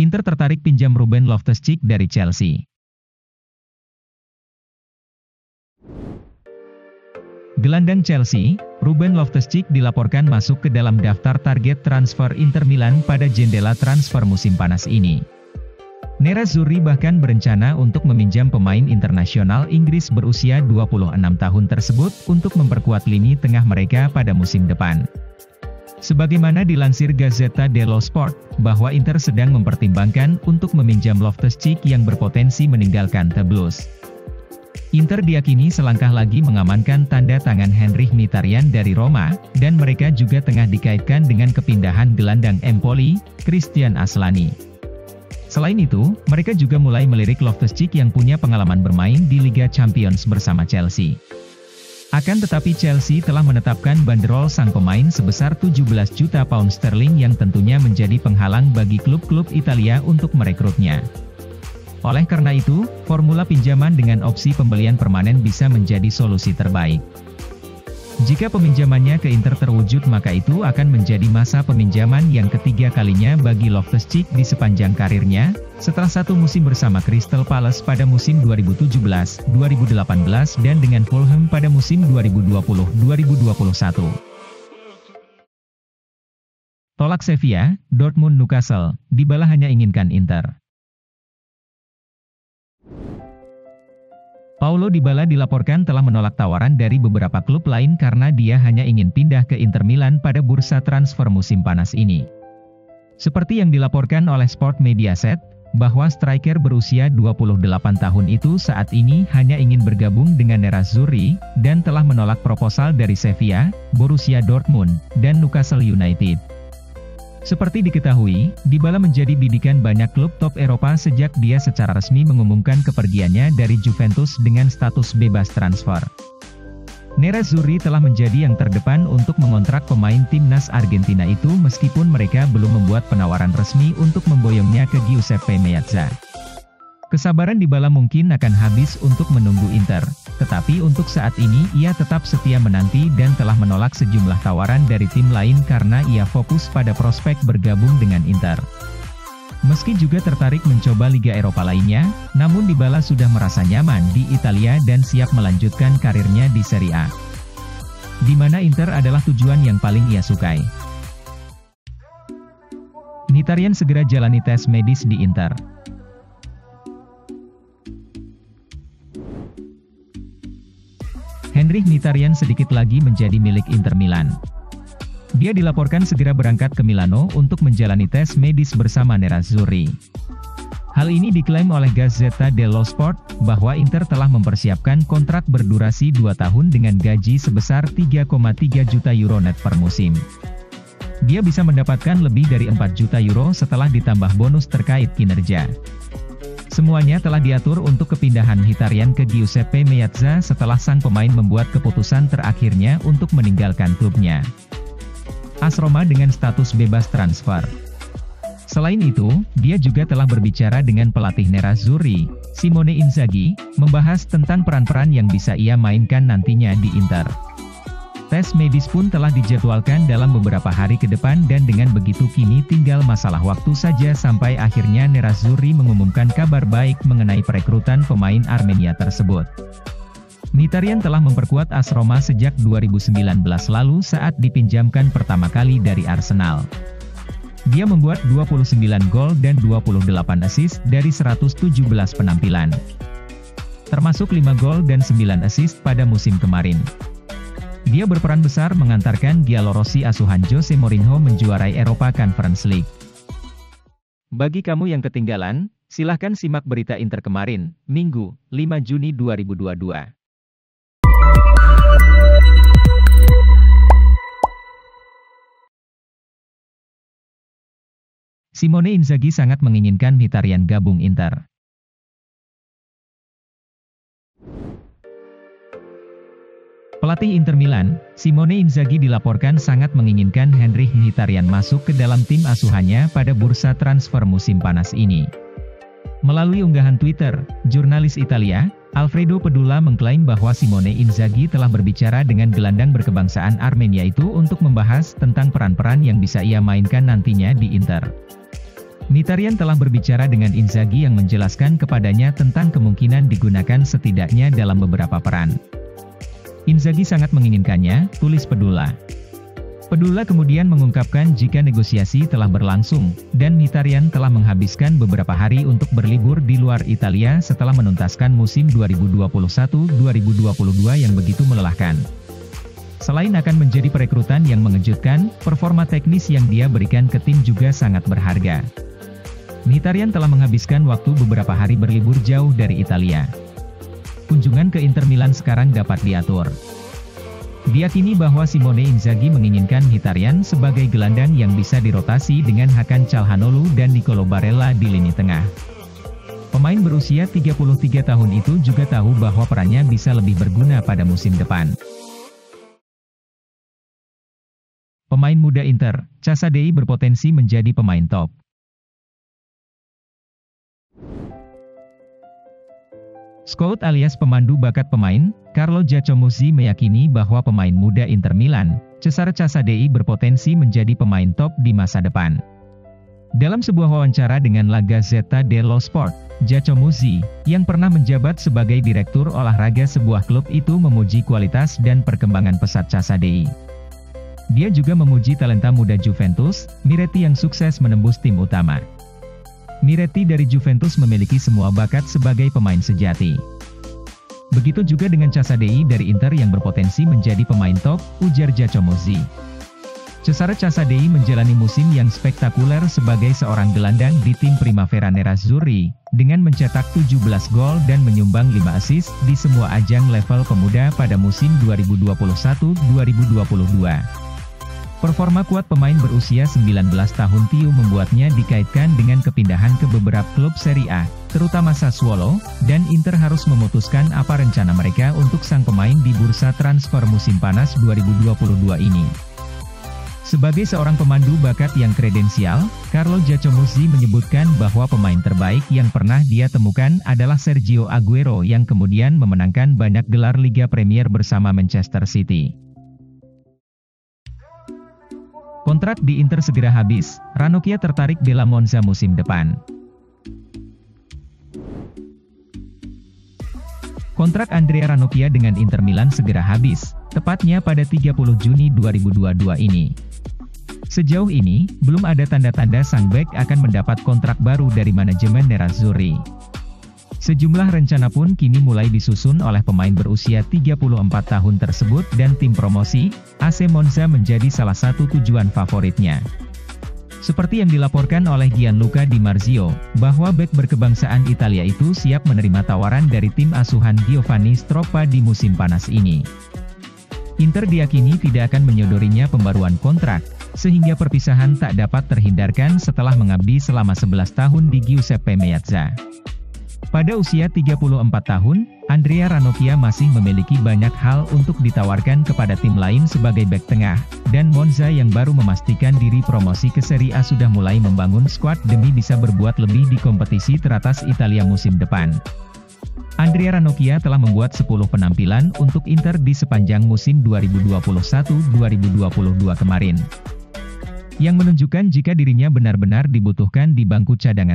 Inter tertarik pinjam Ruben Loftus-Cheek dari Chelsea. Gelandang Chelsea, Ruben Loftus-Cheek dilaporkan masuk ke dalam daftar target transfer Inter Milan pada jendela transfer musim panas ini. Nerazzurri bahkan berencana untuk meminjam pemain internasional Inggris berusia 26 tahun tersebut untuk memperkuat lini tengah mereka pada musim depan. Sebagaimana dilansir Gazzetta dello Sport, bahwa Inter sedang mempertimbangkan untuk meminjam Loftus-Cheek yang berpotensi meninggalkan The Blues. Inter diyakini selangkah lagi mengamankan tanda tangan Henrikh Mkhitaryan dari Roma, dan mereka juga tengah dikaitkan dengan kepindahan gelandang Empoli, Christian Aslani. Selain itu, mereka juga mulai melirik Loftus-Cheek yang punya pengalaman bermain di Liga Champions bersama Chelsea. Akan tetapi Chelsea telah menetapkan banderol sang pemain sebesar 17 juta pound sterling yang tentunya menjadi penghalang bagi klub-klub Italia untuk merekrutnya. Oleh karena itu, formula pinjaman dengan opsi pembelian permanen bisa menjadi solusi terbaik. Jika peminjamannya ke Inter terwujud, maka itu akan menjadi masa peminjaman yang ketiga kalinya bagi Loftus-Cheek di sepanjang karirnya, setelah satu musim bersama Crystal Palace pada musim 2017-2018 dan dengan Fulham pada musim 2020-2021. Tolak Sevilla, Dortmund, Newcastle, Dybala hanya inginkan Inter. Paulo Dybala dilaporkan telah menolak tawaran dari beberapa klub lain karena dia hanya ingin pindah ke Inter Milan pada bursa transfer musim panas ini. Seperti yang dilaporkan oleh Sport Mediaset, bahwa striker berusia 28 tahun itu saat ini hanya ingin bergabung dengan Nerazzurri, dan telah menolak proposal dari Sevilla, Borussia Dortmund, dan Newcastle United. Seperti diketahui, Dybala menjadi bidikan banyak klub top Eropa sejak dia secara resmi mengumumkan kepergiannya dari Juventus dengan status bebas transfer. Nerazzurri telah menjadi yang terdepan untuk mengontrak pemain timnas Argentina itu meskipun mereka belum membuat penawaran resmi untuk memboyongnya ke Giuseppe Meazza. Kesabaran Dybala mungkin akan habis untuk menunggu Inter, tetapi untuk saat ini ia tetap setia menanti dan telah menolak sejumlah tawaran dari tim lain karena ia fokus pada prospek bergabung dengan Inter. Meski juga tertarik mencoba Liga Eropa lainnya, namun Dybala sudah merasa nyaman di Italia dan siap melanjutkan karirnya di Serie A, di mana Inter adalah tujuan yang paling ia sukai. Mkhitaryan segera jalani tes medis di Inter. Henrikh Mkhitaryan sedikit lagi menjadi milik Inter Milan. Dia dilaporkan segera berangkat ke Milano untuk menjalani tes medis bersama Nerazzurri. Hal ini diklaim oleh Gazzetta dello Sport, bahwa Inter telah mempersiapkan kontrak berdurasi 2 tahun dengan gaji sebesar 3,3 juta euro net per musim. Dia bisa mendapatkan lebih dari 4 juta euro setelah ditambah bonus terkait kinerja. Semuanya telah diatur untuk kepindahan Mkhitaryan ke Giuseppe Meazza setelah sang pemain membuat keputusan terakhirnya untuk meninggalkan klubnya AS Roma dengan status bebas transfer. Selain itu, dia juga telah berbicara dengan pelatih Nerazzurri, Simone Inzaghi, membahas tentang peran-peran yang bisa ia mainkan nantinya di Inter. Tes medis pun telah dijadwalkan dalam beberapa hari ke depan dan dengan begitu kini tinggal masalah waktu saja sampai akhirnya Nerazzurri mengumumkan kabar baik mengenai perekrutan pemain Armenia tersebut. Mkhitaryan telah memperkuat AS Roma sejak 2019 lalu saat dipinjamkan pertama kali dari Arsenal. Dia membuat 29 gol dan 28 assist dari 117 penampilan, termasuk 5 gol dan 9 assist pada musim kemarin. Dia berperan besar mengantarkan Giallorossi asuhan Jose Mourinho menjuarai Europa Conference League. Bagi kamu yang ketinggalan, silahkan simak berita Inter kemarin, Minggu, 5 Juni 2022. Simone Inzaghi sangat menginginkan Mkhitaryan gabung Inter. Pelatih Inter Milan, Simone Inzaghi dilaporkan sangat menginginkan Henrikh Mkhitaryan masuk ke dalam tim asuhannya pada bursa transfer musim panas ini. Melalui unggahan Twitter, jurnalis Italia, Alfredo Pedula mengklaim bahwa Simone Inzaghi telah berbicara dengan gelandang berkebangsaan Armenia itu untuk membahas tentang peran-peran yang bisa ia mainkan nantinya di Inter. Mkhitaryan telah berbicara dengan Inzaghi yang menjelaskan kepadanya tentang kemungkinan digunakan setidaknya dalam beberapa peran. Inzaghi sangat menginginkannya, tulis Pedula. Pedula kemudian mengungkapkan jika negosiasi telah berlangsung, dan Mkhitaryan telah menghabiskan beberapa hari untuk berlibur di luar Italia setelah menuntaskan musim 2021-2022 yang begitu melelahkan. Selain akan menjadi perekrutan yang mengejutkan, performa teknis yang dia berikan ke tim juga sangat berharga. Mkhitaryan telah menghabiskan waktu beberapa hari berlibur jauh dari Italia. Kunjungan ke Inter Milan sekarang dapat diatur. Diyakini bahwa Simone Inzaghi menginginkan Mkhitaryan sebagai gelandang yang bisa dirotasi dengan Hakan Calhanoglu dan Nicolo Barella di lini tengah. Pemain berusia 33 tahun itu juga tahu bahwa perannya bisa lebih berguna pada musim depan. Pemain muda Inter, Casadei berpotensi menjadi pemain top. Scout alias pemandu bakat pemain, Carlo Giacomuzzi meyakini bahwa pemain muda Inter Milan, Cesare Casadei berpotensi menjadi pemain top di masa depan. Dalam sebuah wawancara dengan La Gazzetta dello Sport, Giacomuzzi, yang pernah menjabat sebagai direktur olahraga sebuah klub itu memuji kualitas dan perkembangan pesat Casadei. Dia juga memuji talenta muda Juventus, Miretti yang sukses menembus tim utama. Miretti dari Juventus memiliki semua bakat sebagai pemain sejati. Begitu juga dengan Casadei dari Inter yang berpotensi menjadi pemain top, ujar Giacomuzzi. Cesare Casadei menjalani musim yang spektakuler sebagai seorang gelandang di tim Primavera Nerazzurri, dengan mencetak 17 gol dan menyumbang 5 assist di semua ajang level pemuda pada musim 2021-2022. Performa kuat pemain berusia 19 tahun Tio membuatnya dikaitkan dengan kepindahan ke beberapa klub Serie A, terutama Sassuolo, dan Inter harus memutuskan apa rencana mereka untuk sang pemain di bursa transfer musim panas 2022 ini. Sebagai seorang pemandu bakat yang kredensial, Carlo Giacomuzzi menyebutkan bahwa pemain terbaik yang pernah dia temukan adalah Sergio Aguero yang kemudian memenangkan banyak gelar Liga Premier bersama Manchester City. Kontrak di Inter segera habis, Ranocchia tertarik bela Monza musim depan. Kontrak Andrea Ranocchia dengan Inter Milan segera habis, tepatnya pada 30 Juni 2022 ini. Sejauh ini, belum ada tanda-tanda sang bek akan mendapat kontrak baru dari manajemen Nerazzurri. Sejumlah rencana pun kini mulai disusun oleh pemain berusia 34 tahun tersebut dan tim promosi, AC Monza menjadi salah satu tujuan favoritnya. Seperti yang dilaporkan oleh Gianluca Di Marzio, bahwa bek berkebangsaan Italia itu siap menerima tawaran dari tim asuhan Giovanni Stroppa di musim panas ini. Inter diyakini tidak akan menyodorinya pembaruan kontrak, sehingga perpisahan tak dapat terhindarkan setelah mengabdi selama 11 tahun di Giuseppe Meazza. Pada usia 34 tahun, Andrea Ranocchia masih memiliki banyak hal untuk ditawarkan kepada tim lain sebagai bek tengah, dan Monza yang baru memastikan diri promosi ke Serie A sudah mulai membangun skuad demi bisa berbuat lebih di kompetisi teratas Italia musim depan. Andrea Ranocchia telah membuat 10 penampilan untuk Inter di sepanjang musim 2021-2022 kemarin, yang menunjukkan jika dirinya benar-benar dibutuhkan di bangku cadangan